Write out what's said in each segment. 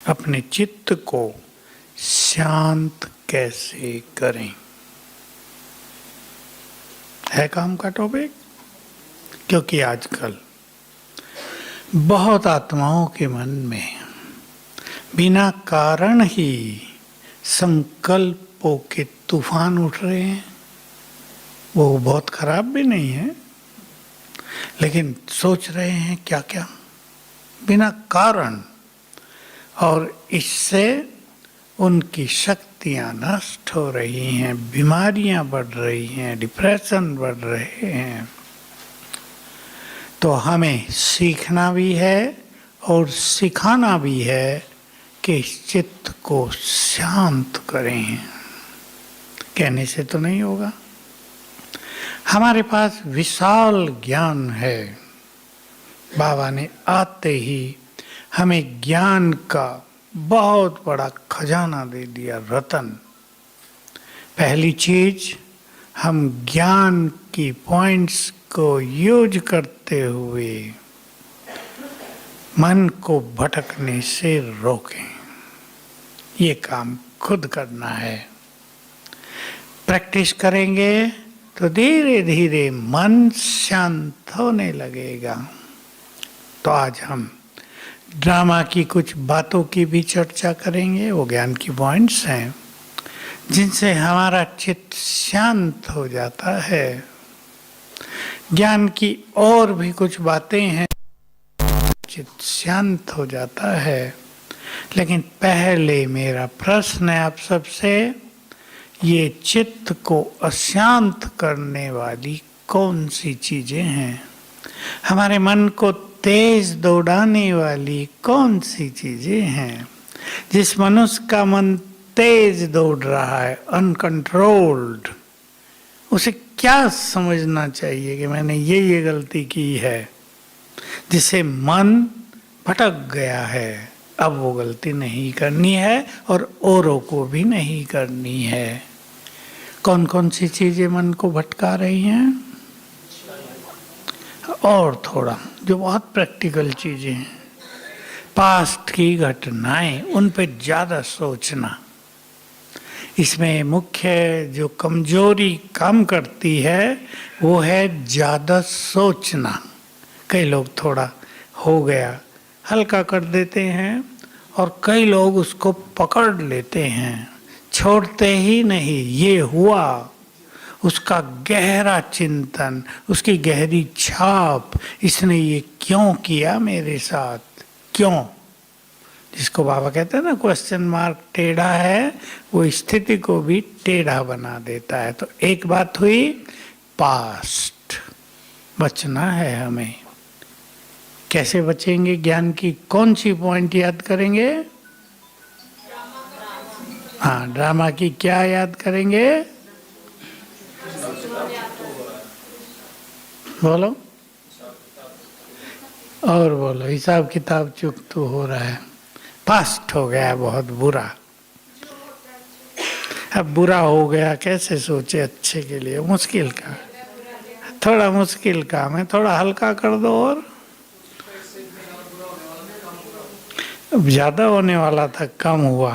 अपने चित्त को शांत कैसे करें, है काम का टॉपिक। क्योंकि आजकल बहुत आत्माओं के मन में बिना कारण ही संकल्पों के तूफान उठ रहे हैं। वो बहुत खराब भी नहीं है, लेकिन सोच रहे हैं क्या क्या बिना कारण, और इससे उनकी शक्तियां नष्ट हो रही हैं, बीमारियां बढ़ रही हैं, डिप्रेशन बढ़ रहे हैं। तो हमें सीखना भी है और सिखाना भी है कि इस चित्त को शांत करें। कहने से तो नहीं होगा। हमारे पास विशाल ज्ञान है। बाबा ने आते ही हमें ज्ञान का बहुत बड़ा खजाना दे दिया, रतन। पहली चीज, हम ज्ञान की पॉइंट्स को यूज करते हुए मन को भटकने से रोकें। ये काम खुद करना है। प्रैक्टिस करेंगे तो धीरे धीरे मन शांत होने लगेगा। तो आज हम ड्रामा की कुछ बातों की भी चर्चा करेंगे। वो ज्ञान की पॉइंट्स हैं जिनसे हमारा चित्त शांत हो जाता है। ज्ञान की और भी कुछ बातें हैं, चित्त शांत हो जाता है। लेकिन पहले मेरा प्रश्न है आप सबसे, ये चित्त को अशांत करने वाली कौन सी चीजें हैं? हमारे मन को तेज दौड़ाने वाली कौन सी चीजें हैं? जिस मनुष्य का मन तेज दौड़ रहा है, अनकंट्रोल्ड, उसे क्या समझना चाहिए कि मैंने ये गलती की है, जिसे मन भटक गया है। अब वो गलती नहीं करनी है और औरों को भी नहीं करनी है। कौन कौन सी चीजें मन को भटका रही हैं? और थोड़ा जो बहुत प्रैक्टिकल चीजें हैं, पास्ट की घटनाएं, उन पे ज्यादा सोचना। इसमें मुख्य जो कमजोरी काम करती है वो है ज्यादा सोचना। कई लोग थोड़ा हो गया हल्का कर देते हैं, और कई लोग उसको पकड़ लेते हैं, छोड़ते ही नहीं। ये हुआ, उसका गहरा चिंतन, उसकी गहरी छाप, इसने ये क्यों किया मेरे साथ, क्यों? जिसको बाबा कहते हैं ना, क्वेश्चन मार्क टेढ़ा है, वो स्थिति को भी टेढ़ा बना देता है। तो एक बात हुई, पास्ट बचना है हमें। कैसे बचेंगे? ज्ञान की कौन सी पॉइंट याद करेंगे? हाँ, ड्रामा की क्या याद करेंगे? बोलो और बोलो। हिसाब किताब चुक तो हो रहा है, पास्ट हो गया बहुत बुरा। अब बुरा हो गया, कैसे सोचे अच्छे के लिए? मुश्किल का, थोड़ा मुश्किल काम है, थोड़ा हल्का कर दो। और अब ज्यादा होने वाला था, कम हुआ।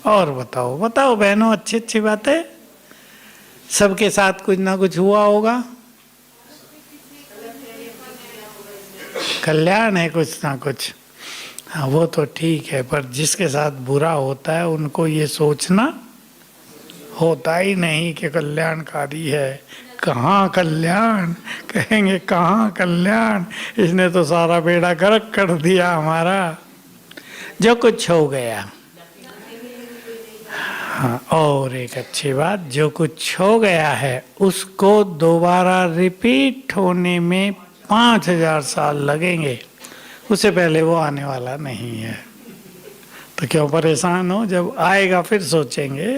और बताओ बताओ बहनों, अच्छी अच्छी बातें। सबके साथ कुछ ना कुछ हुआ होगा, कल्याण है कुछ ना कुछ। हाँ, वो तो ठीक है, पर जिसके साथ बुरा होता है उनको ये सोचना होता ही नहीं कि कल्याणकारी है। कहाँ कल्याण, कहेंगे कहाँ कल्याण, इसने तो सारा बेड़ा गर्क कर दिया हमारा। जो कुछ हो गया। हाँ, और एक अच्छी बात, जो कुछ हो गया है उसको दोबारा रिपीट होने में 5000 साल लगेंगे, उससे पहले वो आने वाला नहीं है। तो क्यों परेशान हो, जब आएगा फिर सोचेंगे।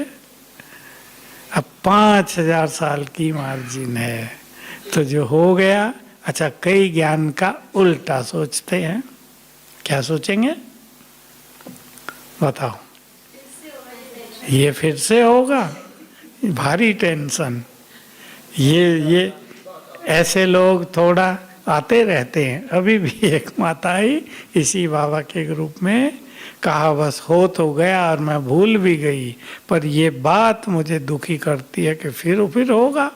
अब 5000 साल की मार्जिन है, तो जो हो गया। अच्छा, कई ज्ञान का उल्टा सोचते हैं। क्या सोचेंगे बताओ? ये फिर से होगा, भारी टेंशन। ये ऐसे लोग थोड़ा आते रहते हैं। अभी भी एक माता आई इसी बाबा के ग्रुप में, कहा बस हो तो गया और मैं भूल भी गई, पर ये बात मुझे दुखी करती है कि फिर होगा।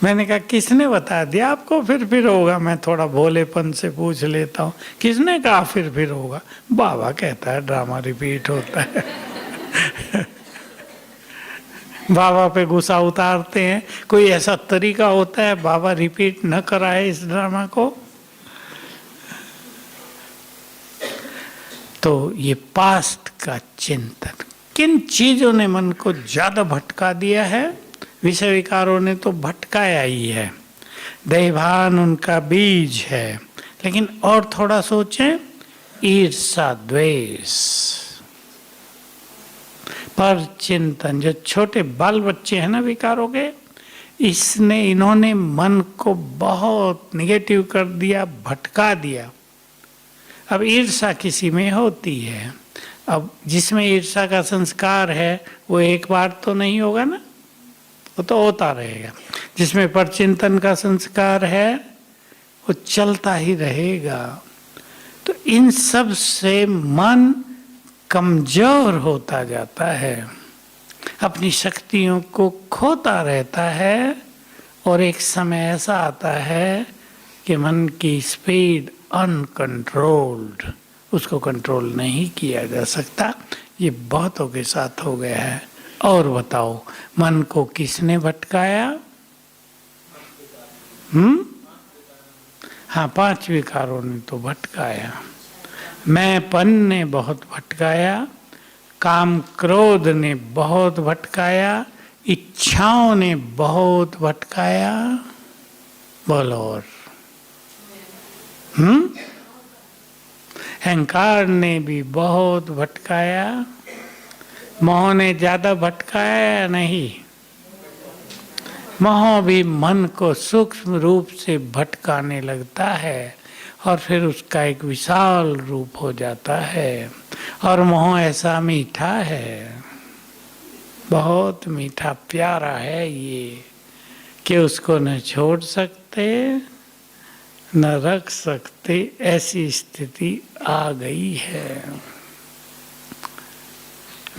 मैंने कहा किसने बता दिया आपको फिर होगा? मैं थोड़ा भोलेपन से पूछ लेता हूँ, किसने कहा फिर होगा? बाबा कहता है ड्रामा रिपीट होता है। बाबा पे गुस्सा उतारते हैं। कोई ऐसा तरीका होता है बाबा रिपीट न कराए इस ड्रामा को? तो ये पास्ट का चिंतन, किन चीजों ने मन को ज्यादा भटका दिया है? विषय विकारों ने तो भटकाया ही है, दैवान उनका बीज है। लेकिन और थोड़ा सोचें, ईर्षा द्वेष पर चिंतन, जो छोटे बाल बच्चे हैं ना विकारों के, इन्होंने मन को बहुत निगेटिव कर दिया, भटका दिया। अब ईर्षा किसी में होती है, अब जिसमें ईर्षा का संस्कार है वो एक बार तो नहीं होगा ना, वो तो होता रहेगा। जिसमें परचिंतन का संस्कार है वो चलता ही रहेगा। तो इन सब से मन कमजोर होता जाता है, अपनी शक्तियों को खोता रहता है, और एक समय ऐसा आता है कि मन की स्पीड अनकंट्रोल्ड, उसको कंट्रोल नहीं किया जा सकता। ये बहुतों के साथ हो गया है। और बताओ, मन को किसने भटकाया? हाँ, 5 विकारों ने तो भटकाया। मैंपन ने बहुत भटकाया, काम क्रोध ने बहुत भटकाया, इच्छाओं ने बहुत भटकाया। बोलो और अहंकार ने भी बहुत भटकाया। मोह ने ज्यादा भटकाया या नहीं? मोह भी मन को सूक्ष्म रूप से भटकाने लगता है और फिर उसका एक विशाल रूप हो जाता है। और मोह ऐसा मीठा है, बहुत मीठा प्यारा है ये, कि उसको न छोड़ सकते न रख सकते, ऐसी स्थिति आ गई है।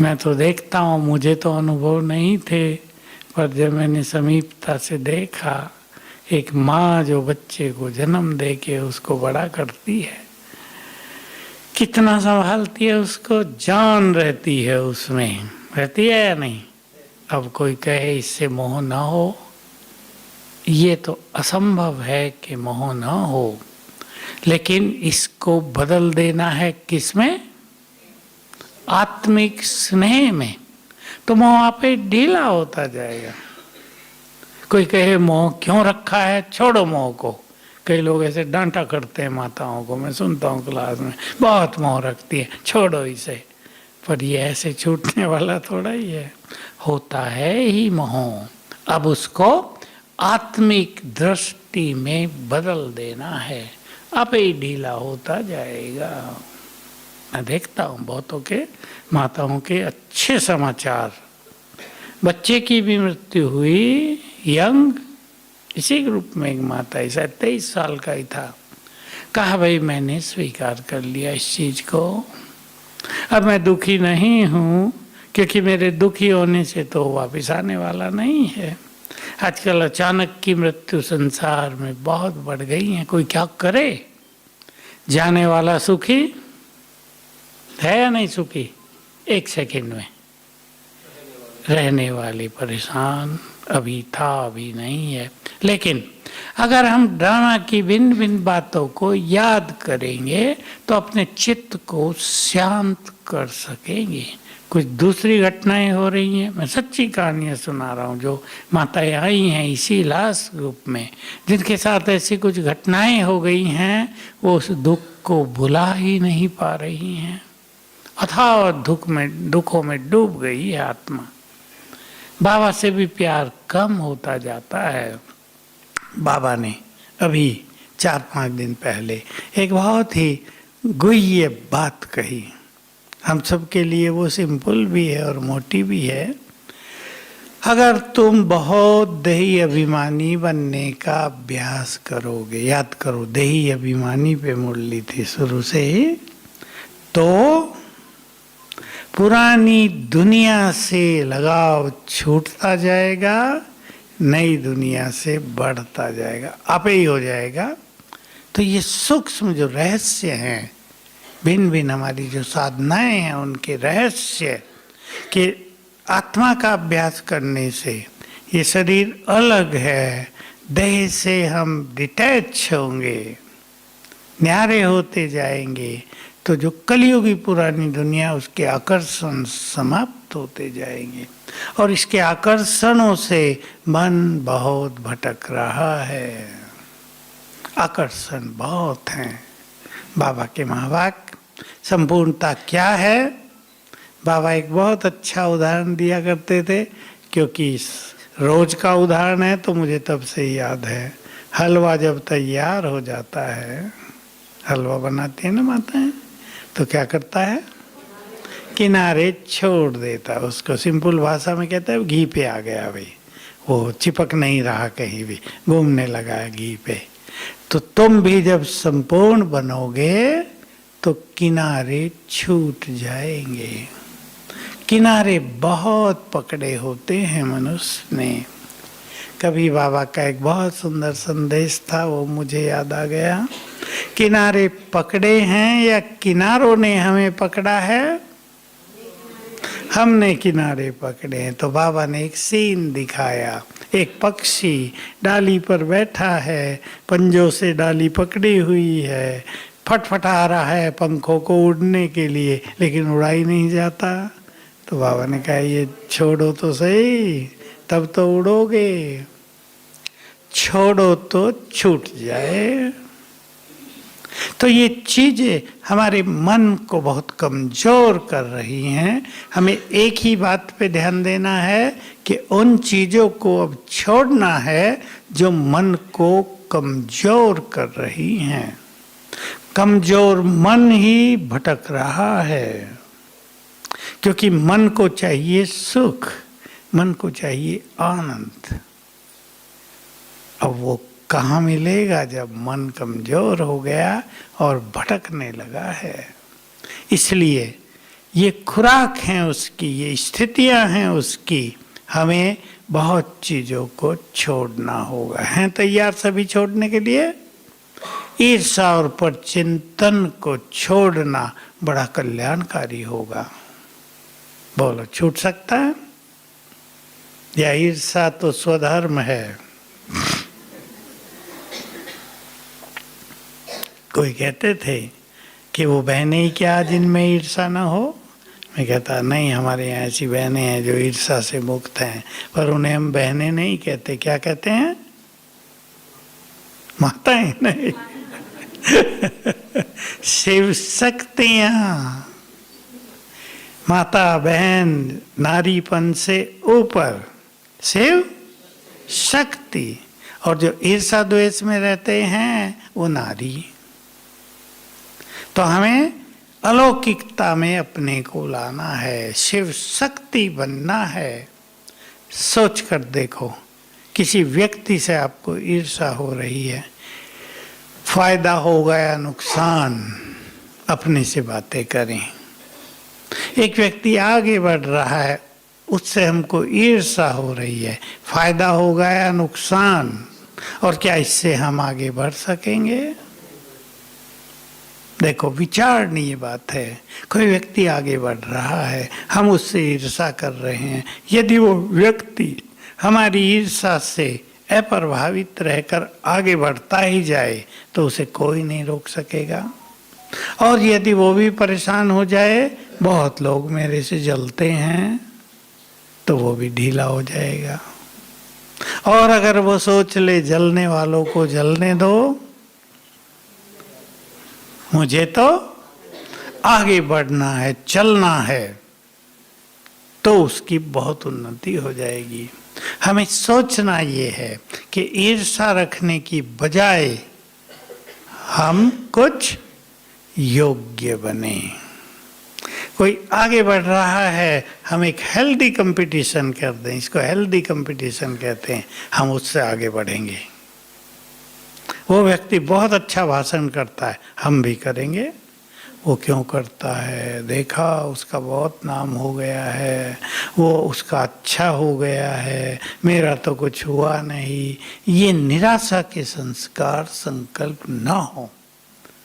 मैं तो देखता हूँ, मुझे तो अनुभव नहीं थे, पर जब मैंने समीपता से देखा, एक माँ जो बच्चे को जन्म दे के उसको बड़ा करती है, कितना संभालती है उसको, जान रहती है उसमें, रहती है या नहीं? अब कोई कहे इससे मोह ना हो, ये तो असंभव है कि मोह ना हो, लेकिन इसको बदल देना है किसमें? आत्मिक स्नेह में। तो मोह आपे ढीला होता जाएगा। कोई कहे मोह क्यों रखा है, छोड़ो मोह को। कई लोग ऐसे डांटा करते हैं माताओं को, मैं सुनता हूँ क्लास में, बहुत मोह रखती है, छोड़ो इसे। पर ये ऐसे छूटने वाला थोड़ा ही है, होता है ही मोह। अब उसको आत्मिक दृष्टि में बदल देना है, आपे ही ढीला होता जाएगा। मैं देखता हूँ बहुतों के माताओं के अच्छे समाचार, बच्चे की भी मृत्यु हुई यंग, इसी ग्रुप में एक माता ही, शायद 23 साल का ही था, कहा भाई मैंने स्वीकार कर लिया इस चीज को, अब मैं दुखी नहीं हूँ, क्योंकि मेरे दुखी होने से तो वापस आने वाला नहीं है। आजकल अचानक की मृत्यु संसार में बहुत बढ़ गई है, कोई क्या करे? जाने वाला सुखी है या नहीं सुखी? 1 सेकंड में। रहने वाली परेशान, अभी था अभी नहीं है। लेकिन अगर हम ड्रामा की भिन्न भिन्न बातों को याद करेंगे तो अपने चित्त को शांत कर सकेंगे। कुछ दूसरी घटनाएं हो रही हैं, मैं सच्ची कहानियां सुना रहा हूँ, जो माताएं आई हैं इसी लास्ट ग्रुप में, जिनके साथ ऐसी कुछ घटनाएं हो गई हैं, वो उस दुख को भुला ही नहीं पा रही हैं। अथाह दुखों में डूब गई है आत्मा। बाबा से भी प्यार कम होता जाता है। बाबा ने अभी 4-5 दिन पहले एक बहुत ही गुह्य बात कही, हम सब के लिए वो सिंपल भी है और मोटी भी है। अगर तुम बहुत देही अभिमानी बनने का अभ्यास करोगे, याद करो देही अभिमानी पे मुरली थी शुरू से ही, तो पुरानी दुनिया से लगाव छूटता जाएगा, नई दुनिया से बढ़ता जाएगा, आपे ही हो जाएगा। तो ये सूक्ष्म जो रहस्य हैं, भिन्न भिन्न हमारी जो साधनाएं हैं उनके रहस्य कि आत्मा का अभ्यास करने से ये शरीर अलग है, देह से हम डिटैच होंगे, न्यारे होते जाएंगे, तो जो कलियुगी पुरानी दुनिया उसके आकर्षण समाप्त होते जाएंगे। और इसके आकर्षणों से मन बहुत भटक रहा है, आकर्षण बहुत हैं। बाबा के महावाक्य संपूर्णता क्या है, बाबा एक बहुत अच्छा उदाहरण दिया करते थे, क्योंकि रोज का उदाहरण है तो मुझे तब से ही याद है। हलवा जब तैयार हो जाता है, हलवा बनाती है ना माताएं, तो क्या करता है, किनारे छोड़ देता है उसको। सिंपल भाषा में कहता है घी पे आ गया भाई, वो चिपक नहीं रहा कहीं भी, घूमने लगा है घी पे। तो तुम भी जब संपूर्ण बनोगे तो किनारे छूट जाएंगे। किनारे बहुत पकड़े होते हैं मनुष्य ने। कभी बाबा का एक बहुत सुंदर संदेश था, वो मुझे याद आ गया। किनारे पकड़े हैं या किनारों ने हमें पकड़ा है? हमने किनारे पकड़े हैं। तो बाबा ने एक सीन दिखाया, एक पक्षी डाली पर बैठा है, पंजों से डाली पकड़ी हुई है, फटफटा रहा है पंखों को उड़ने के लिए, लेकिन उड़ा ही नहीं जाता। तो बाबा ने कहा ये छोड़ो तो सही, तब तो उड़ोगे, छोड़ो तो छूट जाए। तो ये चीजें हमारे मन को बहुत कमजोर कर रही हैं। हमें एक ही बात पे ध्यान देना है कि उन चीजों को अब छोड़ना है जो मन को कमजोर कर रही हैं। कमजोर मन ही भटक रहा है, क्योंकि मन को चाहिए सुख, मन को चाहिए आनंद। अब वो कहाँ मिलेगा जब मन कमजोर हो गया और भटकने लगा है। इसलिए ये खुराक हैं उसकी, ये स्थितियां हैं उसकी। हमें बहुत चीजों को छोड़ना होगा। हैं तैयार सभी छोड़ने के लिए? ईर्षा और पर चिंतन को छोड़ना बड़ा कल्याणकारी होगा। बोलो, छूट सकता है? या ईर्षा तो स्वधर्म है? कोई कहते थे कि वो बहनें ही क्या जिनमें ईर्षा ना हो। मैं कहता नहीं, हमारे यहाँ ऐसी बहनें हैं जो ईर्षा से मुक्त हैं, पर उन्हें हम बहनें नहीं कहते। क्या कहते हैं? माताएं नहीं शिव शक्तियां। माता बहन नारीपन से ऊपर शिव शक्ति, और जो ईर्षा द्वेष में रहते हैं वो नारी। तो हमें अलौकिकता में अपने को लाना है, शिव शक्ति बनना है। सोच कर देखो, किसी व्यक्ति से आपको ईर्षा हो रही है, फायदा होगा या नुकसान, अपने से बातें करें। एक व्यक्ति आगे बढ़ रहा है, उससे हमको ईर्षा हो रही है, फायदा होगा या नुकसान, और क्या इससे हम आगे बढ़ सकेंगे? देखो, विचारणीय बात है। कोई व्यक्ति आगे बढ़ रहा है, हम उससे ईर्षा कर रहे हैं। यदि वो व्यक्ति हमारी ईर्षा से अप्रभावित रहकर आगे बढ़ता ही जाए तो उसे कोई नहीं रोक सकेगा। और यदि वो भी परेशान हो जाए, बहुत लोग मेरे से जलते हैं, तो वो भी ढीला हो जाएगा। और अगर वो सोच ले जलने वालों को जलने दो, मुझे तो आगे बढ़ना है, चलना है, तो उसकी बहुत उन्नति हो जाएगी। हमें सोचना ये है कि ईर्षा रखने की बजाय हम कुछ योग्य बने। कोई आगे बढ़ रहा है, हम एक हेल्दी कंपटीशन कर दें, इसको हेल्दी कंपटीशन कहते हैं, हम उससे आगे बढ़ेंगे। वो व्यक्ति बहुत अच्छा भाषण करता है, हम भी करेंगे। वो क्यों करता है, देखा उसका बहुत नाम हो गया है, वो उसका अच्छा हो गया है, मेरा तो कुछ हुआ नहीं। ये निराशा के संस्कार संकल्प न हो।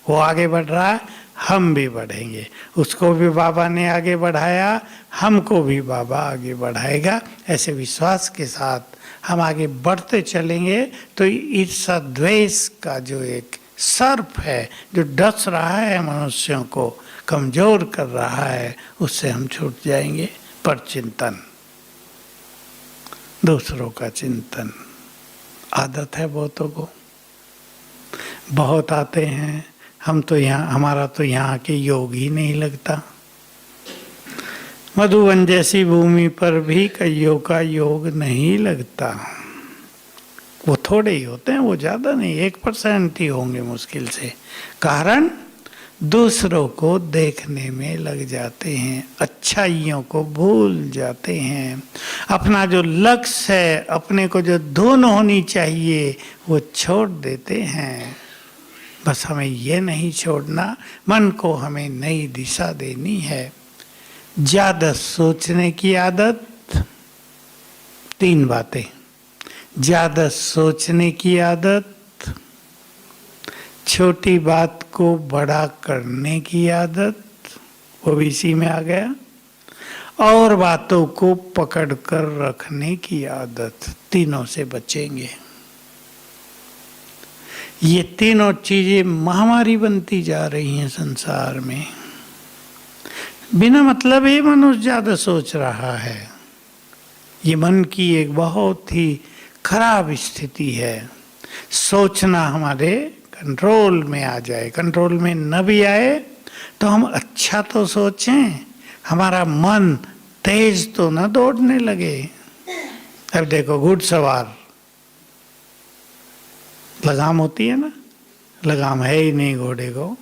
वो आगे बढ़ रहा है, हम भी बढ़ेंगे। उसको भी बाबा ने आगे बढ़ाया, हमको भी बाबा आगे बढ़ाएगा। ऐसे विश्वास के साथ हम आगे बढ़ते चलेंगे तो ईर्ष्या द्वेष का जो एक सर्प है जो डस रहा है मनुष्यों को, कमजोर कर रहा है, उससे हम छूट जाएंगे। पर चिंतन, दूसरों का चिंतन आदत है बहुतों को, बहुत आते हैं। हम तो यहाँ, हमारा तो यहाँ के योग ही नहीं लगता। मधुवन जैसी भूमि पर भी कईयों का योग नहीं लगता। वो थोड़े ही होते हैं, वो ज़्यादा नहीं, 1% ही होंगे मुश्किल से। कारण दूसरों को देखने में लग जाते हैं, अच्छाइयों को भूल जाते हैं, अपना जो लक्ष्य है, अपने को जो धुन होनी चाहिए वो छोड़ देते हैं। बस हमें ये नहीं छोड़ना, मन को हमें नई दिशा देनी है। ज़्यादा सोचने की आदत, 3 बातें। ज़्यादा सोचने की आदत, छोटी बात को बड़ा करने की आदत, वो भी इसी में आ गया, और बातों को पकड़ कर रखने की आदत। तीनों से बचेंगे। ये तीनों चीजें महामारी बनती जा रही हैं संसार में। बिना मतलब ये मनुष्य ज्यादा सोच रहा है। ये मन की एक बहुत ही खराब स्थिति है। सोचना हमारे कंट्रोल में आ जाए, कंट्रोल में न भी आए तो हम अच्छा तो सोचें, हमारा मन तेज तो न दौड़ने लगे। अब देखो घुड़सवार, लगाम होती है ना, लगाम है ही नहीं घोड़े को,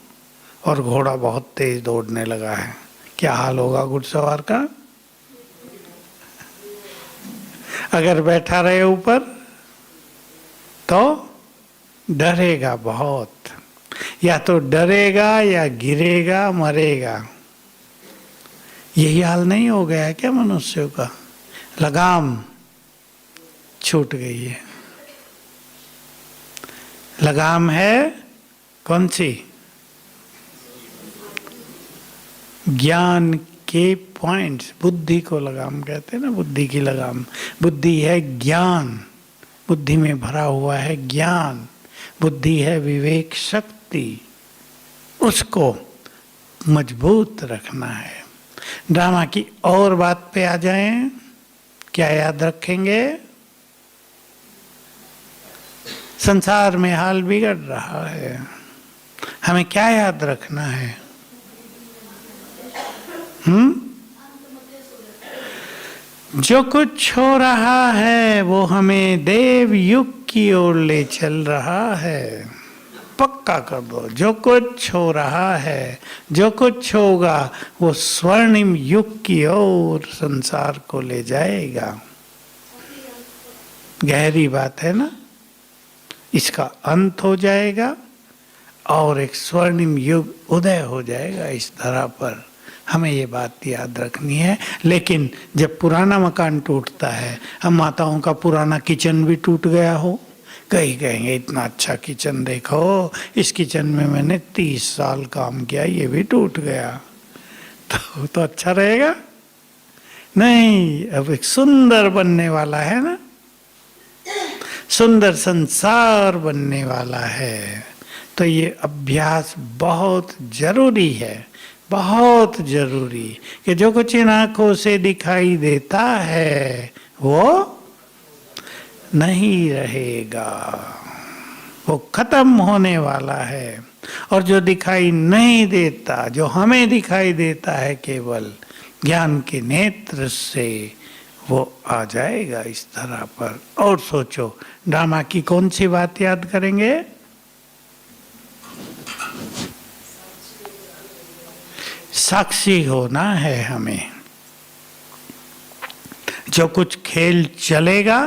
और घोड़ा बहुत तेज दौड़ने लगा है, क्या हाल होगा घुड़सवार का? अगर बैठा रहे ऊपर तो डरेगा बहुत, या तो डरेगा या गिरेगा, मरेगा। यही हाल नहीं हो गया है क्या मनुष्यों का? लगाम छूट गई है। लगाम है कौन सी? ज्ञान के पॉइंट्स। बुद्धि को लगाम कहते हैं ना, बुद्धि की लगाम। बुद्धि है ज्ञान, बुद्धि में भरा हुआ है ज्ञान, बुद्धि है विवेक शक्ति, उसको मजबूत रखना है। ड्रामा की और बात पे आ जाएं, क्या याद रखेंगे? संसार में हाल बिगड़ रहा है, हमें क्या याद रखना है? जो कुछ हो रहा है वो हमें देव युग की ओर ले चल रहा है। पक्का कर दो, जो कुछ हो रहा है, जो कुछ होगा वो स्वर्णिम युग की ओर संसार को ले जाएगा। गहरी बात है ना? इसका अंत हो जाएगा और एक स्वर्णिम युग उदय हो जाएगा इस धरा पर। हमें ये बात याद रखनी है। लेकिन जब पुराना मकान टूटता है, हम माताओं का पुराना किचन भी टूट गया हो, कहीं कहेंगे इतना अच्छा किचन देखो, इस किचन में मैंने 30 साल काम किया, ये भी टूट गया, तो अच्छा रहेगा? नहीं, अब एक सुंदर बनने वाला है ना, सुंदर संसार बनने वाला है। तो ये अभ्यास बहुत जरूरी है, बहुत जरूरी, कि जो कुछ इन आंखों से दिखाई देता है वो नहीं रहेगा, वो खत्म होने वाला है। और जो दिखाई नहीं देता, जो हमें दिखाई देता है केवल ज्ञान के नेत्र से, वो आ जाएगा इस तरह पर। और सोचो, ड्रामा की कौन सी बात याद करेंगे? साक्षी होना है हमें। जो कुछ खेल चलेगा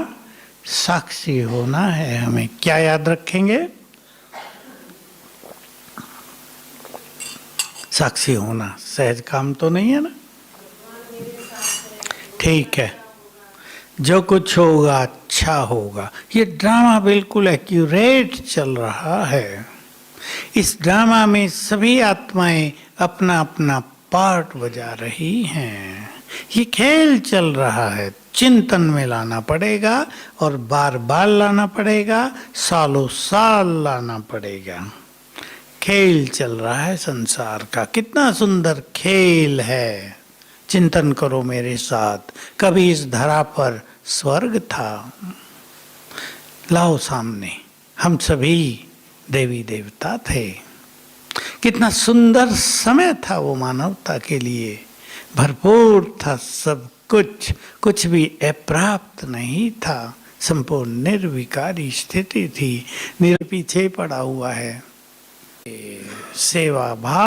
साक्षी होना है हमें। क्या याद रखेंगे? साक्षी होना सहज काम तो नहीं है ना? ठीक है, जो कुछ होगा अच्छा होगा। ये ड्रामा बिल्कुल एक्यूरेट चल रहा है। इस ड्रामा में सभी आत्माएं अपना अपना पार्ट बजा रही हैं। ये खेल चल रहा है, चिंतन में लाना पड़ेगा और बार बार लाना पड़ेगा, सालों साल लाना पड़ेगा। खेल चल रहा है संसार का, कितना सुंदर खेल है। चिंतन करो मेरे साथ, कभी इस धरा पर स्वर्ग था। लाओ सामने, हम सभी देवी देवता थे। कितना सुंदर समय था वो मानवता के लिए, भरपूर था सब कुछ, कुछ भी अप्राप्त नहीं था। संपूर्ण निर्विकारी स्थिति थी। पीछे पड़ा हुआ है सेवा भाव।